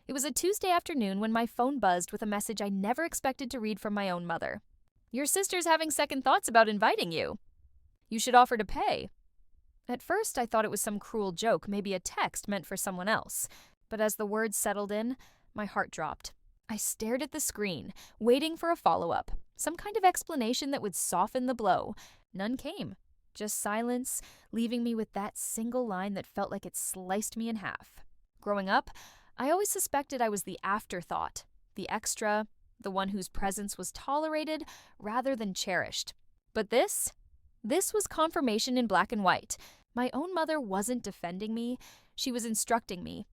It was a Tuesday afternoon when my phone buzzed with a message I never expected to read from my own mother. "Your sister's having second thoughts about inviting you. You should offer to pay." At first, I thought it was some cruel joke, maybe a text meant for someone else. But as the words settled in, my heart dropped. I stared at the screen, waiting for a follow-up, some kind of explanation that would soften the blow. None came. Just silence, leaving me with that single line that felt like it sliced me in half. Growing up, I always suspected I was the afterthought, the extra, the one whose presence was tolerated rather than cherished. But this was confirmation in black and white. My own mother wasn't defending me, she was instructing me,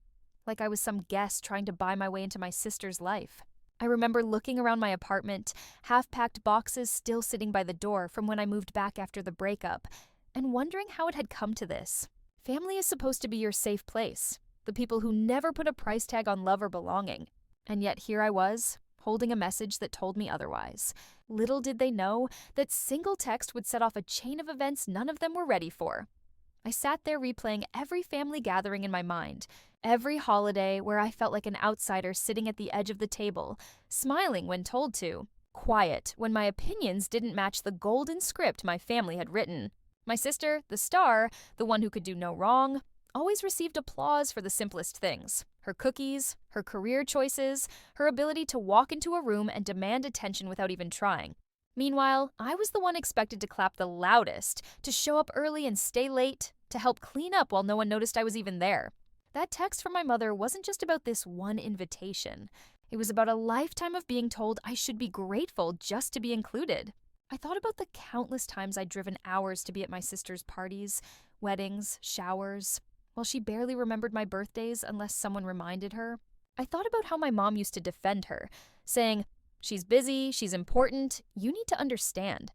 like I was some guest trying to buy my way into my sister's life. I remember looking around my apartment, half-packed boxes still sitting by the door from when I moved back after the breakup, and wondering how it had come to this. Family is supposed to be your safe place, the people who never put a price tag on love or belonging. And yet here I was, holding a message that told me otherwise. Little did they know that single text would set off a chain of events none of them were ready for. I sat there replaying every family gathering in my mind, every holiday where I felt like an outsider sitting at the edge of the table, smiling when told to, quiet when my opinions didn't match the golden script my family had written. My sister, the star, the one who could do no wrong, always received applause for the simplest things. Her cookies, her career choices, her ability to walk into a room and demand attention without even trying. Meanwhile, I was the one expected to clap the loudest, to show up early and stay late, to help clean up while no one noticed I was even there. That text from my mother wasn't just about this one invitation. It was about a lifetime of being told I should be grateful just to be included. I thought about the countless times I'd driven hours to be at my sister's parties, weddings, showers, while she barely remembered my birthdays unless someone reminded her. I thought about how my mom used to defend her, saying, "She's busy, she's important, you need to understand."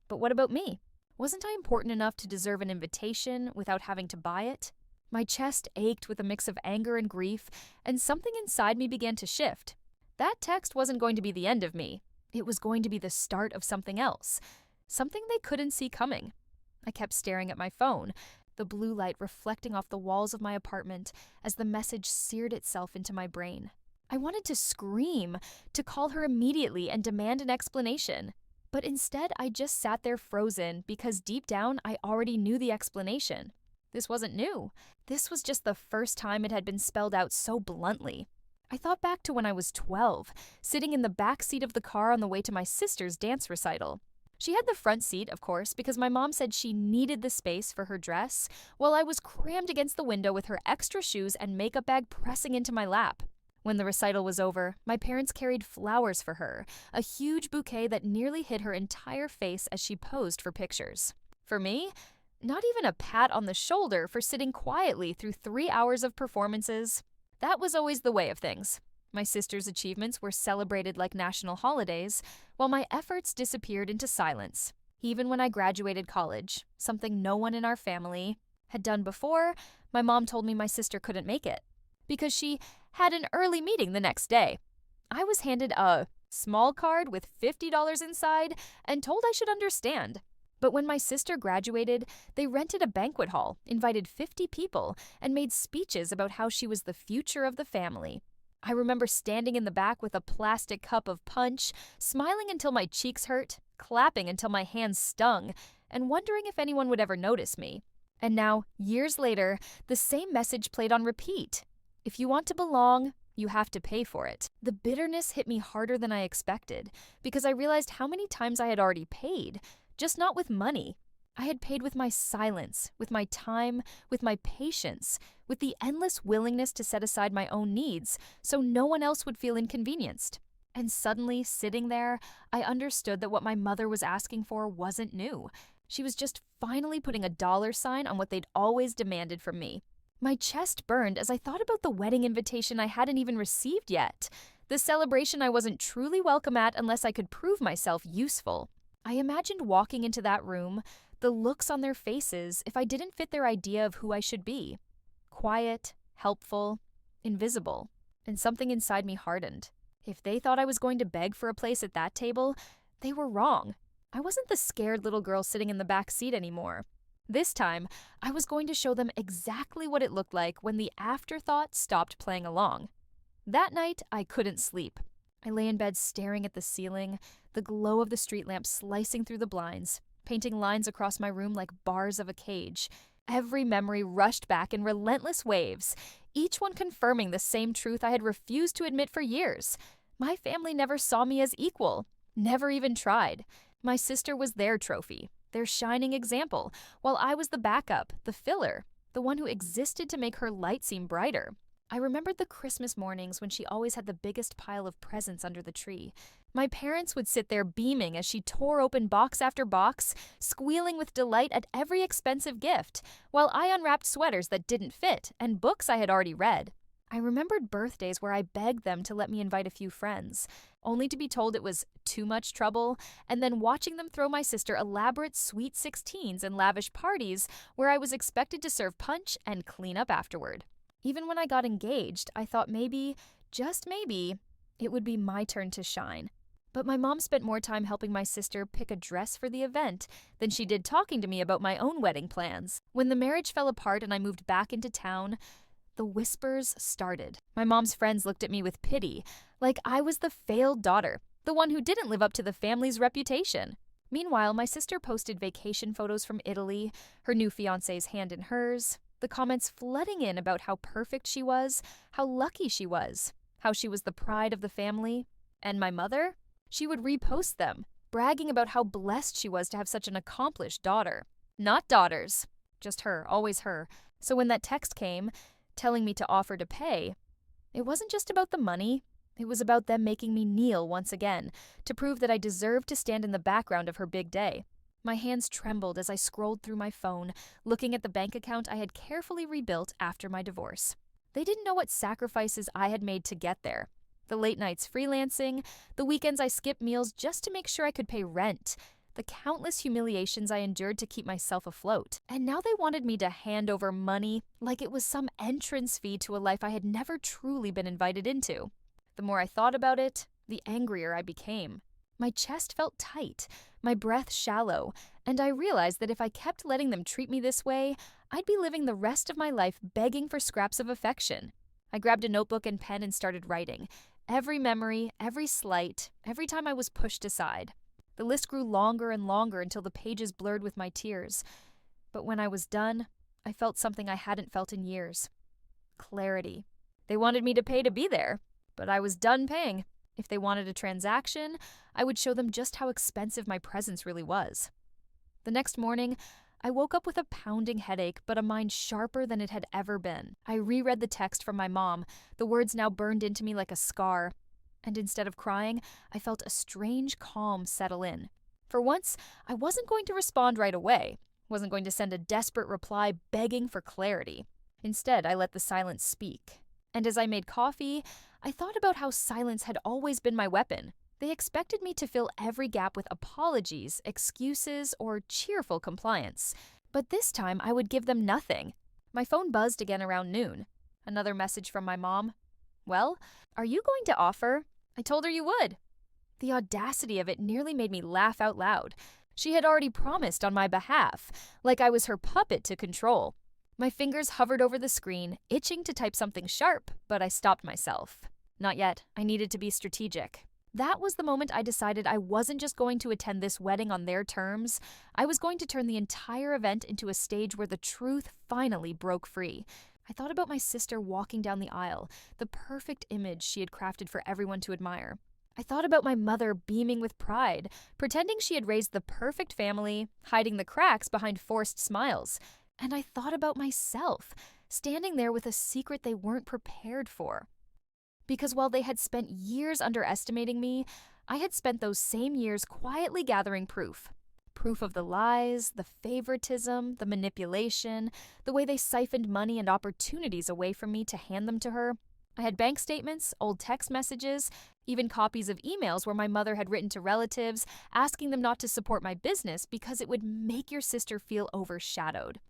But what about me? Wasn't I important enough to deserve an invitation without having to buy it? My chest ached with a mix of anger and grief, and something inside me began to shift. That text wasn't going to be the end of me. It was going to be the start of something else, something they couldn't see coming. I kept staring at my phone, the blue light reflecting off the walls of my apartment as the message seared itself into my brain. I wanted to scream, to call her immediately and demand an explanation. But instead, I just sat there frozen because deep down, I already knew the explanation. This wasn't new. This was just the first time it had been spelled out so bluntly. I thought back to when I was 12, sitting in the back seat of the car on the way to my sister's dance recital. She had the front seat, of course, because my mom said she needed the space for her dress, while I was crammed against the window with her extra shoes and makeup bag pressing into my lap. When the recital was over, my parents carried flowers for her, a huge bouquet that nearly hid her entire face as she posed for pictures. For me, not even a pat on the shoulder for sitting quietly through 3 hours of performances. That was always the way of things. My sister's achievements were celebrated like national holidays, while my efforts disappeared into silence. Even when I graduated college, something no one in our family had done before, my mom told me my sister couldn't make it, because she had an early meeting the next day. I was handed a small card with $50 inside and told I should understand. But when my sister graduated, they rented a banquet hall, invited 50 people, and made speeches about how she was the future of the family. I remember standing in the back with a plastic cup of punch, smiling until my cheeks hurt, clapping until my hands stung, and wondering if anyone would ever notice me. And now, years later, the same message played on repeat. If you want to belong, you have to pay for it. The bitterness hit me harder than I expected, because I realized how many times I had already paid, just not with money. I had paid with my silence, with my time, with my patience, with the endless willingness to set aside my own needs so no one else would feel inconvenienced. And suddenly, sitting there, I understood that what my mother was asking for wasn't new. She was just finally putting a dollar sign on what they'd always demanded from me. My chest burned as I thought about the wedding invitation I hadn't even received yet, the celebration I wasn't truly welcome at unless I could prove myself useful. I imagined walking into that room, the looks on their faces if I didn't fit their idea of who I should be. Quiet, helpful, invisible. And something inside me hardened. If they thought I was going to beg for a place at that table, they were wrong. I wasn't the scared little girl sitting in the back seat anymore. This time, I was going to show them exactly what it looked like when the afterthought stopped playing along. That night, I couldn't sleep. I lay in bed staring at the ceiling, the glow of the street lamp slicing through the blinds, painting lines across my room like bars of a cage. Every memory rushed back in relentless waves, each one confirming the same truth I had refused to admit for years. My family never saw me as equal, never even tried. My sister was their trophy, their shining example, while I was the backup, the filler, the one who existed to make her light seem brighter. I remembered the Christmas mornings when she always had the biggest pile of presents under the tree. My parents would sit there beaming as she tore open box after box, squealing with delight at every expensive gift, while I unwrapped sweaters that didn't fit and books I had already read. I remembered birthdays where I begged them to let me invite a few friends, only to be told it was too much trouble, and then watching them throw my sister elaborate sweet 16s and lavish parties where I was expected to serve punch and clean up afterward. Even when I got engaged, I thought maybe, just maybe, it would be my turn to shine. But my mom spent more time helping my sister pick a dress for the event than she did talking to me about my own wedding plans. When the marriage fell apart and I moved back into town, the whispers started. My mom's friends looked at me with pity, like I was the failed daughter, the one who didn't live up to the family's reputation. Meanwhile, my sister posted vacation photos from Italy, her new fiancé's hand in hers, the comments flooding in about how perfect she was, how lucky she was, how she was the pride of the family. And my mother? She would repost them, bragging about how blessed she was to have such an accomplished daughter. Not daughters, just her, always her. So when that text came, telling me to offer to pay, it wasn't just about the money. It was about them making me kneel once again, to prove that I deserved to stand in the background of her big day. My hands trembled as I scrolled through my phone, looking at the bank account I had carefully rebuilt after my divorce. They didn't know what sacrifices I had made to get there. The late nights freelancing, the weekends I skipped meals just to make sure I could pay rent, the countless humiliations I endured to keep myself afloat. And now they wanted me to hand over money like it was some entrance fee to a life I had never truly been invited into. The more I thought about it, the angrier I became. My chest felt tight, my breath shallow, and I realized that if I kept letting them treat me this way, I'd be living the rest of my life begging for scraps of affection. I grabbed a notebook and pen and started writing. Every memory, every slight, every time I was pushed aside. The list grew longer and longer until the pages blurred with my tears. But when I was done, I felt something I hadn't felt in years. Clarity. They wanted me to pay to be there, but I was done paying. If they wanted a transaction, I would show them just how expensive my presence really was. The next morning, I woke up with a pounding headache, but a mind sharper than it had ever been. I reread the text from my mom, the words now burned into me like a scar. And instead of crying, I felt a strange calm settle in. For once, I wasn't going to respond right away, wasn't going to send a desperate reply begging for clarity. Instead, I let the silence speak. And as I made coffee, I thought about how silence had always been my weapon. They expected me to fill every gap with apologies, excuses, or cheerful compliance. But this time, I would give them nothing. My phone buzzed again around noon. Another message from my mom. "Well, are you going to offer? I told her you would." The audacity of it nearly made me laugh out loud. She had already promised on my behalf, like I was her puppet to control. My fingers hovered over the screen, itching to type something sharp, but I stopped myself. Not yet. I needed to be strategic. That was the moment I decided I wasn't just going to attend this wedding on their terms. I was going to turn the entire event into a stage where the truth finally broke free. I thought about my sister walking down the aisle, the perfect image she had crafted for everyone to admire. I thought about my mother beaming with pride, pretending she had raised the perfect family, hiding the cracks behind forced smiles. And I thought about myself, standing there with a secret they weren't prepared for. Because while they had spent years underestimating me, I had spent those same years quietly gathering proof. Proof of the lies, the favoritism, the manipulation, the way they siphoned money and opportunities away from me to hand them to her. I had bank statements, old text messages, even copies of emails where my mother had written to relatives, asking them not to support my business because it would make your sister feel overshadowed.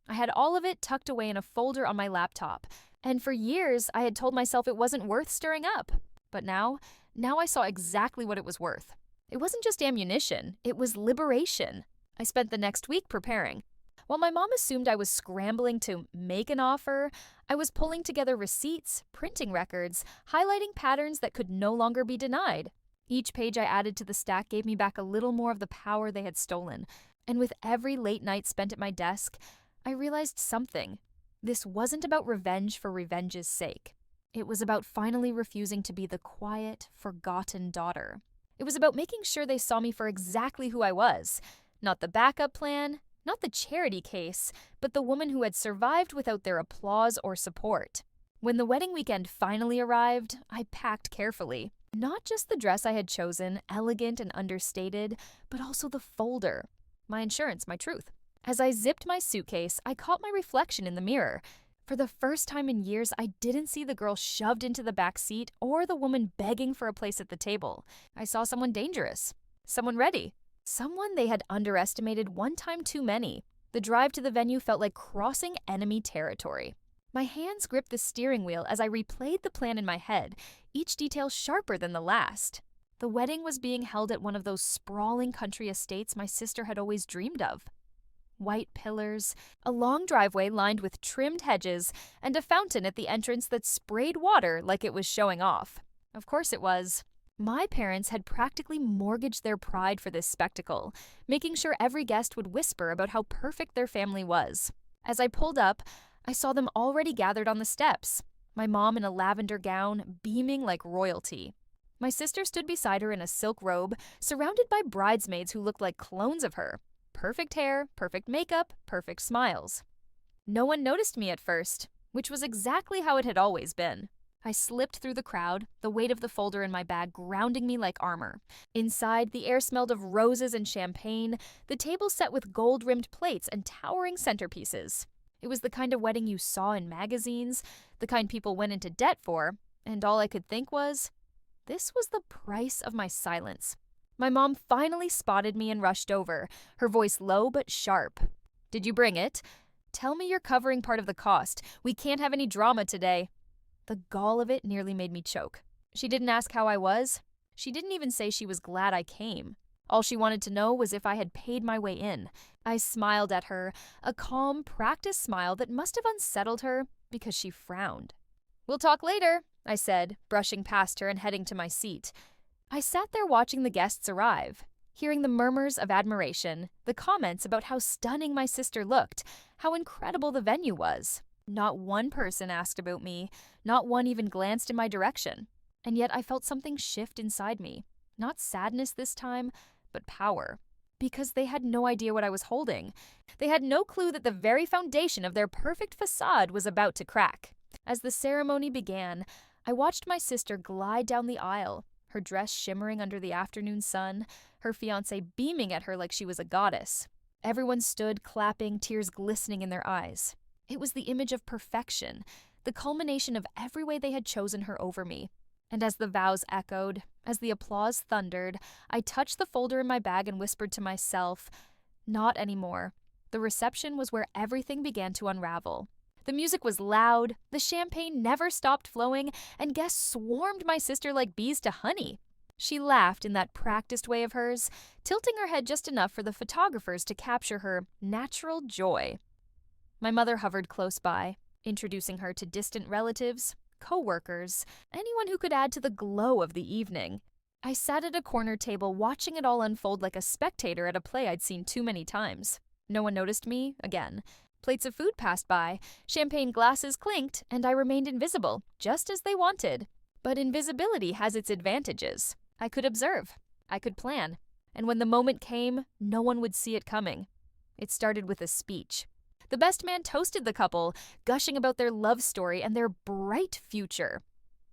I had all of it tucked away in a folder on my laptop, and for years I had told myself it wasn't worth stirring up. But now I saw exactly what it was worth. It wasn't just ammunition, it was liberation. I spent the next week preparing. While my mom assumed I was scrambling to make an offer, I was pulling together receipts, printing records, highlighting patterns that could no longer be denied. Each page I added to the stack gave me back a little more of the power they had stolen. And with every late night spent at my desk, I realized something. This wasn't about revenge for revenge's sake. It was about finally refusing to be the quiet, forgotten daughter. It was about making sure they saw me for exactly who I was. Not the backup plan, not the charity case, but the woman who had survived without their applause or support. When the wedding weekend finally arrived, I packed carefully. Not just the dress I had chosen, elegant and understated, but also the folder. My insurance, my truth. As I zipped my suitcase, I caught my reflection in the mirror. For the first time in years, I didn't see the girl shoved into the back seat or the woman begging for a place at the table. I saw someone dangerous, someone ready, someone they had underestimated one time too many. The drive to the venue felt like crossing enemy territory. My hands gripped the steering wheel as I replayed the plan in my head, each detail sharper than the last. The wedding was being held at one of those sprawling country estates my sister had always dreamed of. White pillars, a long driveway lined with trimmed hedges, and a fountain at the entrance that sprayed water like it was showing off. Of course it was. My parents had practically mortgaged their pride for this spectacle, making sure every guest would whisper about how perfect their family was. As I pulled up, I saw them already gathered on the steps. My mom in a lavender gown, beaming like royalty. My sister stood beside her in a silk robe, surrounded by bridesmaids who looked like clones of her. Perfect hair, perfect makeup, perfect smiles. No one noticed me at first, which was exactly how it had always been. I slipped through the crowd, the weight of the folder in my bag grounding me like armor. Inside, the air smelled of roses and champagne, the table set with gold-rimmed plates and towering centerpieces. It was the kind of wedding you saw in magazines, the kind people went into debt for, and all I could think was, this was the price of my silence. My mom finally spotted me and rushed over, her voice low but sharp. "Did you bring it? Tell me you're covering part of the cost. We can't have any drama today." The gall of it nearly made me choke. She didn't ask how I was. She didn't even say she was glad I came. All she wanted to know was if I had paid my way in. I smiled at her, a calm, practiced smile that must have unsettled her because she frowned. "We'll talk later," I said, brushing past her and heading to my seat. I sat there watching the guests arrive, hearing the murmurs of admiration, the comments about how stunning my sister looked, how incredible the venue was. Not one person asked about me, not one even glanced in my direction. And yet I felt something shift inside me. Not sadness this time, but power. Because they had no idea what I was holding. They had no clue that the very foundation of their perfect facade was about to crack. As the ceremony began, I watched my sister glide down the aisle, her dress shimmering under the afternoon sun, her fiancé beaming at her like she was a goddess. Everyone stood, clapping, tears glistening in their eyes. It was the image of perfection, the culmination of every way they had chosen her over me. And as the vows echoed, as the applause thundered, I touched the folder in my bag and whispered to myself, not anymore. The reception was where everything began to unravel. The music was loud, the champagne never stopped flowing, and guests swarmed my sister like bees to honey. She laughed in that practiced way of hers, tilting her head just enough for the photographers to capture her natural joy. My mother hovered close by, introducing her to distant relatives, co-workers, anyone who could add to the glow of the evening. I sat at a corner table watching it all unfold like a spectator at a play I'd seen too many times. No one noticed me, again. Plates of food passed by, champagne glasses clinked, and I remained invisible, just as they wanted. But invisibility has its advantages. I could observe. I could plan. And when the moment came, no one would see it coming. It started with a speech. The best man toasted the couple, gushing about their love story and their bright future.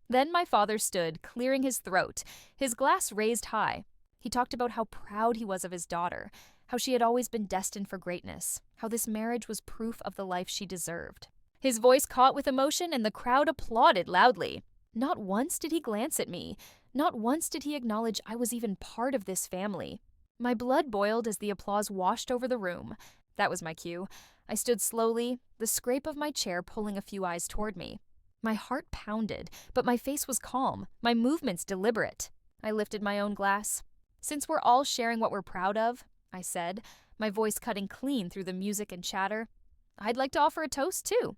Then my father stood, clearing his throat, his glass raised high. He talked about how proud he was of his daughter, how she had always been destined for greatness, how this marriage was proof of the life she deserved. His voice caught with emotion and the crowd applauded loudly. Not once did he glance at me. Not once did he acknowledge I was even part of this family. My blood boiled as the applause washed over the room. That was my cue. I stood slowly, the scrape of my chair pulling a few eyes toward me. My heart pounded, but my face was calm, my movements deliberate. I lifted my own glass. "Since we're all sharing what we're proud of," I said, my voice cutting clean through the music and chatter. "I'd like to offer a toast, too."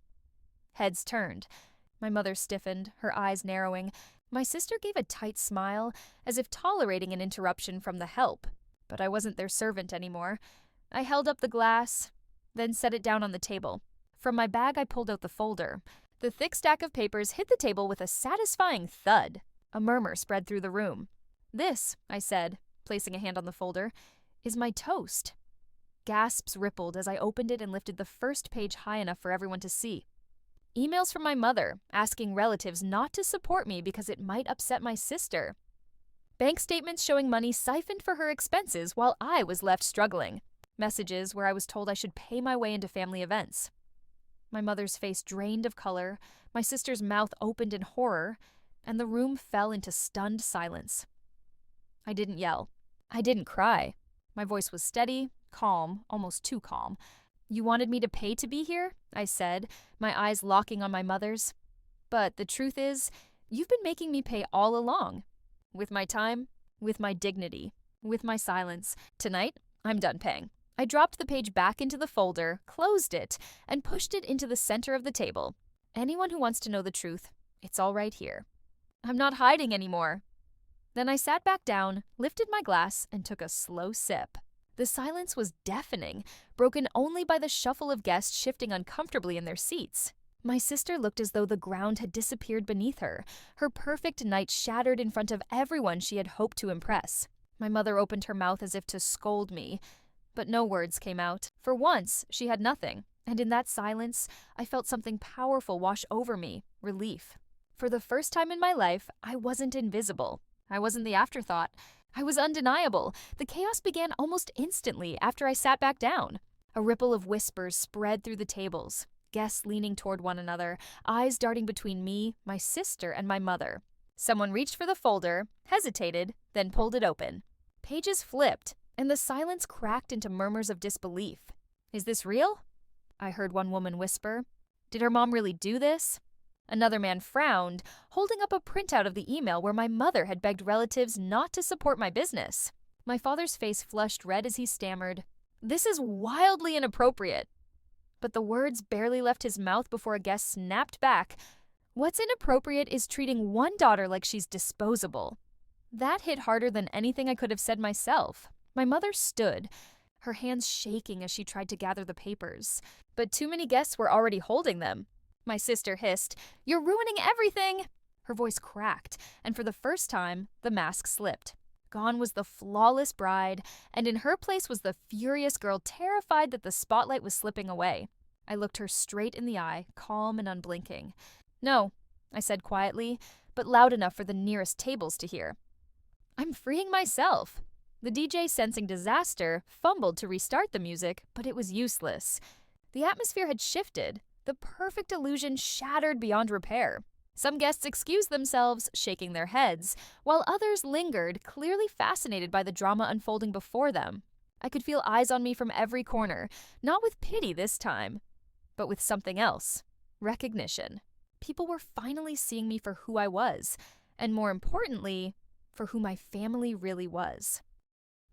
Heads turned. My mother stiffened, her eyes narrowing. My sister gave a tight smile, as if tolerating an interruption from the help. But I wasn't their servant anymore. I held up the glass, then set it down on the table. From my bag, I pulled out the folder. The thick stack of papers hit the table with a satisfying thud. A murmur spread through the room. "This," I said, placing a hand on the folder, "is my toast." Gasps rippled as I opened it and lifted the first page high enough for everyone to see. Emails from my mother, asking relatives not to support me because it might upset my sister. Bank statements showing money siphoned for her expenses while I was left struggling. Messages where I was told I should pay my way into family events. My mother's face drained of color, my sister's mouth opened in horror, and the room fell into stunned silence. I didn't yell. I didn't cry. My voice was steady, calm, almost too calm. "You wanted me to pay to be here?" I said, my eyes locking on my mother's. "But the truth is, you've been making me pay all along. With my time, with my dignity, with my silence. Tonight, I'm done paying." I dropped the page back into the folder, closed it, and pushed it into the center of the table. Anyone who wants to know the truth, it's all right here. I'm not hiding anymore. Then I sat back down, lifted my glass, and took a slow sip. The silence was deafening, broken only by the shuffle of guests shifting uncomfortably in their seats. My sister looked as though the ground had disappeared beneath her, her perfect night shattered in front of everyone she had hoped to impress. My mother opened her mouth as if to scold me, but no words came out. For once, she had nothing, and in that silence, I felt something powerful wash over me, relief. For the first time in my life, I wasn't invisible. I wasn't the afterthought. I was undeniable. The chaos began almost instantly after I sat back down. A ripple of whispers spread through the tables, guests leaning toward one another, eyes darting between me, my sister, and my mother. Someone reached for the folder, hesitated, then pulled it open. Pages flipped, and the silence cracked into murmurs of disbelief. "Is this real?" I heard one woman whisper. "Did her mom really do this?" Another man frowned, holding up a printout of the email where my mother had begged relatives not to support my business. My father's face flushed red as he stammered, "This is wildly inappropriate." But the words barely left his mouth before a guest snapped back, "What's inappropriate is treating one daughter like she's disposable." That hit harder than anything I could have said myself. My mother stood, her hands shaking as she tried to gather the papers. But too many guests were already holding them. My sister hissed, "You're ruining everything!" Her voice cracked, and for the first time, the mask slipped. Gone was the flawless bride, and in her place was the furious girl terrified that the spotlight was slipping away. I looked her straight in the eye, calm and unblinking. "No," I said quietly, but loud enough for the nearest tables to hear. "I'm freeing myself." The DJ, sensing disaster, fumbled to restart the music, but it was useless. The atmosphere had shifted. The perfect illusion shattered beyond repair. Some guests excused themselves, shaking their heads, while others lingered, clearly fascinated by the drama unfolding before them. I could feel eyes on me from every corner, not with pity this time, but with something else. Recognition. People were finally seeing me for who I was, and more importantly, for who my family really was.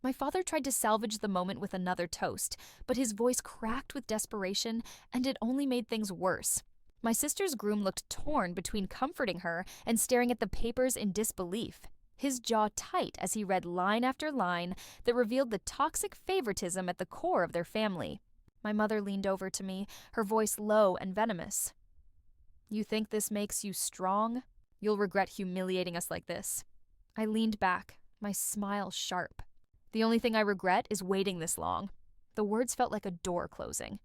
My father tried to salvage the moment with another toast, but his voice cracked with desperation, and it only made things worse. My sister's groom looked torn between comforting her and staring at the papers in disbelief, his jaw tight as he read line after line that revealed the toxic favoritism at the core of their family. My mother leaned over to me, her voice low and venomous. "You think this makes you strong? You'll regret humiliating us like this." I leaned back, my smile sharp. "The only thing I regret is waiting this long." The words felt like a door closing.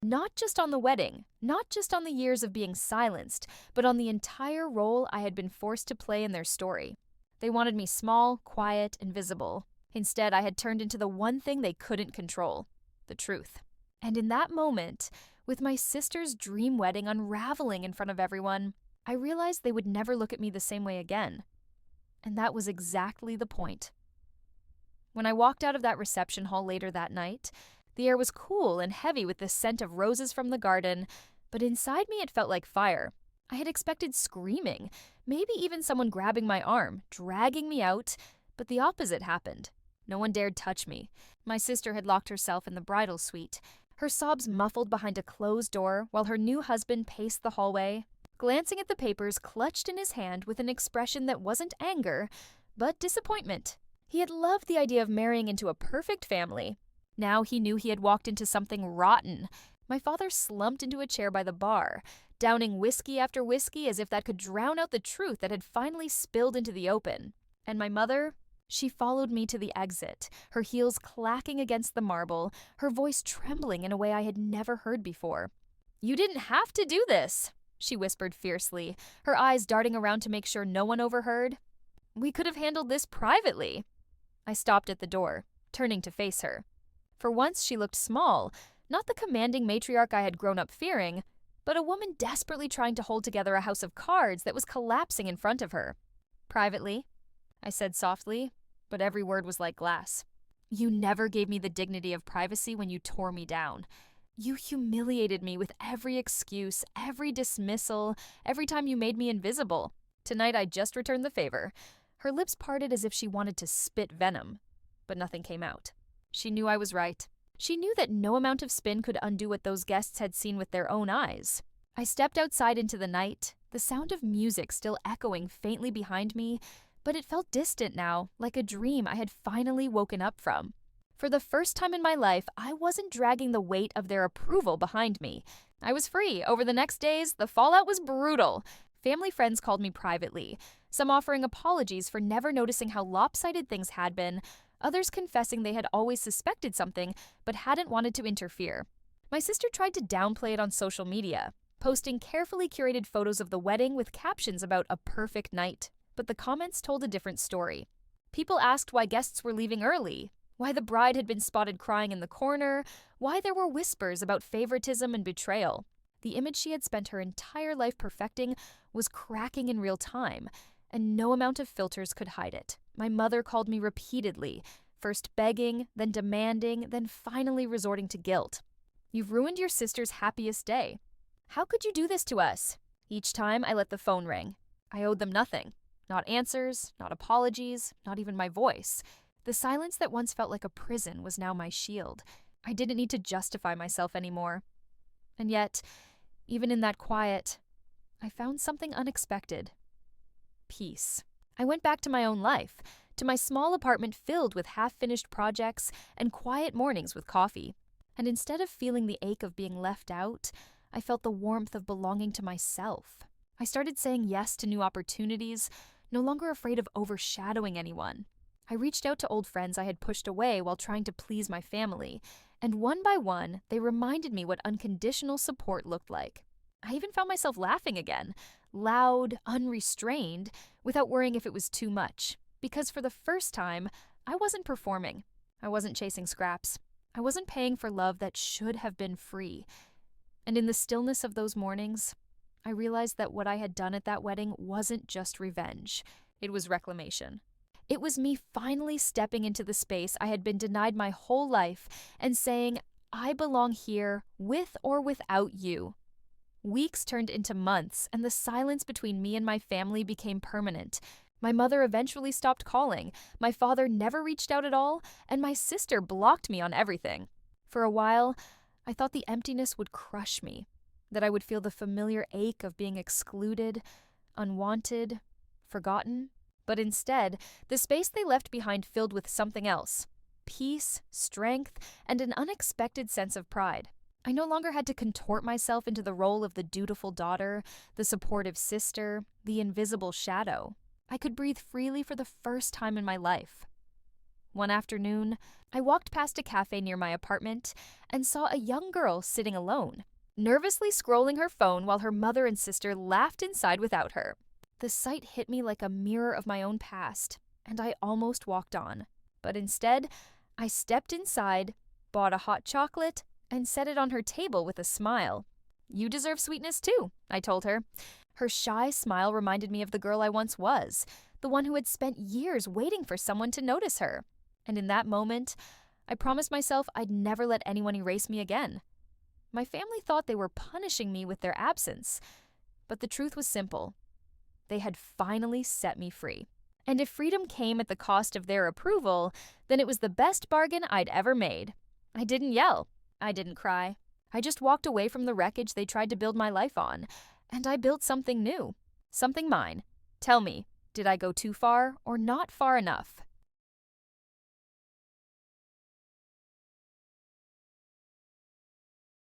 Not just on the wedding, not just on the years of being silenced, but on the entire role I had been forced to play in their story. They wanted me small, quiet, invisible. Instead, I had turned into the one thing they couldn't control, the truth. And in that moment, with my sister's dream wedding unraveling in front of everyone, I realized they would never look at me the same way again. And that was exactly the point. When I walked out of that reception hall later that night, the air was cool and heavy with the scent of roses from the garden, but inside me it felt like fire. I had expected screaming, maybe even someone grabbing my arm, dragging me out, but the opposite happened. No one dared touch me. My sister had locked herself in the bridal suite, her sobs muffled behind a closed door while her new husband paced the hallway, glancing at the papers clutched in his hand with an expression that wasn't anger, but disappointment. He had loved the idea of marrying into a perfect family. Now he knew he had walked into something rotten. My father slumped into a chair by the bar, downing whiskey after whiskey as if that could drown out the truth that had finally spilled into the open. And my mother? She followed me to the exit, her heels clacking against the marble, her voice trembling in a way I had never heard before. "You didn't have to do this," she whispered fiercely, her eyes darting around to make sure no one overheard. "We could have handled this privately." I stopped at the door, turning to face her. For once she looked small, not the commanding matriarch I had grown up fearing, but a woman desperately trying to hold together a house of cards that was collapsing in front of her. "Privately," I said softly, but every word was like glass. "You never gave me the dignity of privacy when you tore me down. You humiliated me with every excuse, every dismissal, every time you made me invisible. Tonight I just returned the favor." Her lips parted as if she wanted to spit venom, but nothing came out. She knew I was right. She knew that no amount of spin could undo what those guests had seen with their own eyes. I stepped outside into the night, the sound of music still echoing faintly behind me, but it felt distant now, like a dream I had finally woken up from. For the first time in my life, I wasn't dragging the weight of their approval behind me. I was free. Over the next days, the fallout was brutal. Family friends called me privately, some offering apologies for never noticing how lopsided things had been, others confessing they had always suspected something but hadn't wanted to interfere. My sister tried to downplay it on social media, posting carefully curated photos of the wedding with captions about a perfect night. But the comments told a different story. People asked why guests were leaving early, why the bride had been spotted crying in the corner, why there were whispers about favoritism and betrayal. The image she had spent her entire life perfecting was cracking in real time, and no amount of filters could hide it. My mother called me repeatedly, first begging, then demanding, then finally resorting to guilt. "You've ruined your sister's happiest day. How could you do this to us?" Each time I let the phone ring. I owed them nothing. Not answers, not apologies, not even my voice. The silence that once felt like a prison was now my shield. I didn't need to justify myself anymore. And yet, even in that quiet, I found something unexpected. Peace. I went back to my own life, to my small apartment filled with half-finished projects and quiet mornings with coffee. And instead of feeling the ache of being left out, I felt the warmth of belonging to myself. I started saying yes to new opportunities, no longer afraid of overshadowing anyone. I reached out to old friends I had pushed away while trying to please my family, and one by one, they reminded me what unconditional support looked like. I even found myself laughing again, loud, unrestrained, without worrying if it was too much. Because for the first time, I wasn't performing. I wasn't chasing scraps. I wasn't paying for love that should have been free. And in the stillness of those mornings, I realized that what I had done at that wedding wasn't just revenge. It was reclamation. It was me finally stepping into the space I had been denied my whole life and saying, "I belong here with or without you." Weeks turned into months, and the silence between me and my family became permanent. My mother eventually stopped calling, my father never reached out at all, and my sister blocked me on everything. For a while, I thought the emptiness would crush me, that I would feel the familiar ache of being excluded, unwanted, forgotten. But instead, the space they left behind filled with something else: peace, strength, and an unexpected sense of pride. I no longer had to contort myself into the role of the dutiful daughter, the supportive sister, the invisible shadow. I could breathe freely for the first time in my life. One afternoon, I walked past a cafe near my apartment and saw a young girl sitting alone, nervously scrolling her phone while her mother and sister laughed inside without her. The sight hit me like a mirror of my own past, and I almost walked on. But instead, I stepped inside, bought a hot chocolate, and set it on her table with a smile. "You deserve sweetness too," I told her. Her shy smile reminded me of the girl I once was, the one who had spent years waiting for someone to notice her. And in that moment, I promised myself I'd never let anyone erase me again. My family thought they were punishing me with their absence, but the truth was simple. They had finally set me free. And if freedom came at the cost of their approval, then it was the best bargain I'd ever made. I didn't yell. I didn't cry. I just walked away from the wreckage they tried to build my life on. And I built something new. Something mine. Tell me, did I go too far or not far enough?